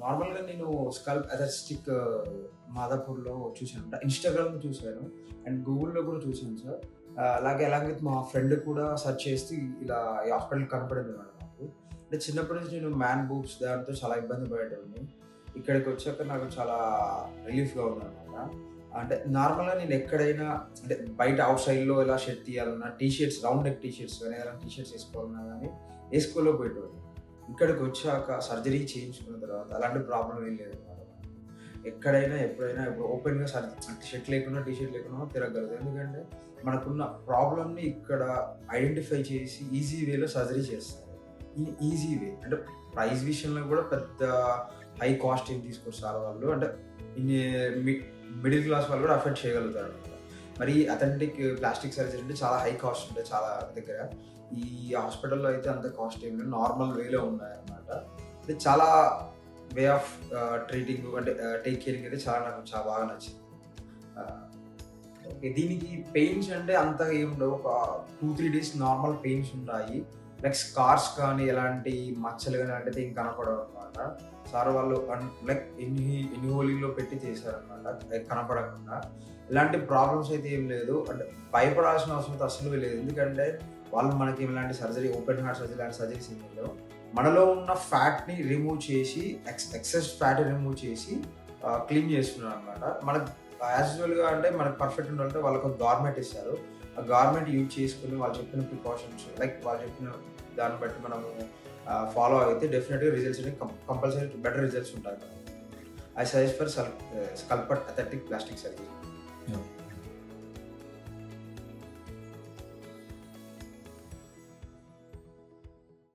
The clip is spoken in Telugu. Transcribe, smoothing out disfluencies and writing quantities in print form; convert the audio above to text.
నార్మల్‌గా నేను స్కల్ప్ అథెస్టిక్ మాదాపూర్‌లో చూసాను. ఇన్‌స్టాగ్రామ్‌లో చూసాను. అండ్ గూగుల్‌లో కూడా చూసాను సార్. అలాగే మా ఫ్రెండ్ కూడా సెర్చ్ చేసి ఇలా ఈ హాస్పిటల్ కనపడిందన్నమాట నాకు. అంటే చిన్నప్పటి నుంచి నేను మ్యాన్ బూబ్స్ దాంతో చాలా ఇబ్బంది పడేటోడిని. ఇక్కడికొచ్చాక నాకు చాలా రిలీఫ్‌గా ఉందన్నమాట. అంటే నార్మల్‌గా నేను ఎక్కడైనా అంటే బయట ఔట్ సైడ్‌లో ఇలా షర్ట్ తీయాలన్నా, T shirts round neck T shirts గాని, ఏదైనా టీ షర్ట్స్ ఏసుకోవాలన్నా గాని ఏసుకోలేకపోయేటోడిని. ఇక్కడికొచ్చాక సర్జరీ చేయించుకున్న తర్వాత అలాంటి ప్రాబ్లమ్ ఏం లేదన్నమాట. ఎక్కడైనా, ఎప్పుడైనా ఇప్పుడు ఓపెన్‌గా షర్ట్ లేకున్నా, టీ షర్ట్ లేకున్నా తిరగగలుగుతా. ఎందుకంటే మనకున్న ప్రాబ్లమ్‌ని ఇక్కడ ఐడెంటిఫై చేసి ఈజీ వేలో సర్జరీ చేస్తారు. ఈజీ వే అంటే ప్రైస్ విషయంలో కూడా పెద్ద హై కాస్ట్ ఏం తీసుకోరు సార్ వాళ్ళు. అంటే ఇన్ని మి మిడిల్ క్లాస్ వాళ్ళు కూడా అఫోర్డ్ చేయగలుగుతారనమాట. మరి అథెంటిక్ ప్లాస్టిక్ సర్జరీ అంటే చాలా హై కాస్ట్ ఉంటాయి చాలా దగ్గర. ఈ హాస్పిటల్‌లో అయితే అంత కాస్ట్ ఏమి లేదు. నార్మల్ వేలో ఉన్నాయన్నమాట. అంటే చాలా వే ఆఫ్ ట్రీటింగ్ అంటే టేక్ కేరింగ్ అయితే నాకు చాలా బాగా నచ్చింది. ఆహ్, ఓకే. దీనికి పెయిన్స్ అంటే అంతగా ఏమి ఉండవు. ఒక 2, 3 డేస్ నార్మల్ పెయిన్స్ ఉంటాయి. లైక్ స్కార్స్ కానీ, ఎలాంటి మచ్చలు గాని అలాంటిది ఏం కనపడవనమాట. సార్ వాళ్ళు లైక్ ఎన్ని హోలీలో పెట్టి చేశారనమాట. లైక్ కనపడకుండా. ఎలాంటి ప్రాబ్లమ్స్ అయితే ఏం లేదు. అంటే భయపడాల్సిన అవసరం అయితే అస్సలు లేదు. ఎందుకంటే వాళ్ళు మనకి ఇలాంటి సర్జరీ ఓపెన్ హార్ట్ సర్జరీ లాంటి సర్జరీస్ ఏమి లేవు. మనలో ఉన్న ఫ్యాట్‌ని రిమూవ్ చేసి ఎక్సెస్ ఫ్యాట్ రిమూవ్ చేసి క్లీన్ చేస్తున్నారనమాట. మనకు యాజ్ యూజువల్‌గా అంటే మనకు పర్ఫెక్ట్ ఉండాలంటే వాళ్ళొక గార్మెంట్ ఇస్తారు. ఆ గార్మెంట్ యూజ్ చేసుకొని వాళ్ళు చెప్పిన ప్రికాషన్స్ లైక్ వాళ్ళు చెప్పిన దాన్ని బట్టి మనము ఫాలో అయితే డెఫినిట్‌గా రిజల్ట్స్ అనేవి కంపల్సరీ బెటర్ రిజల్ట్స్ ఉంటాయి. I suggest for sculpt authentic plastic surgery. Yeah!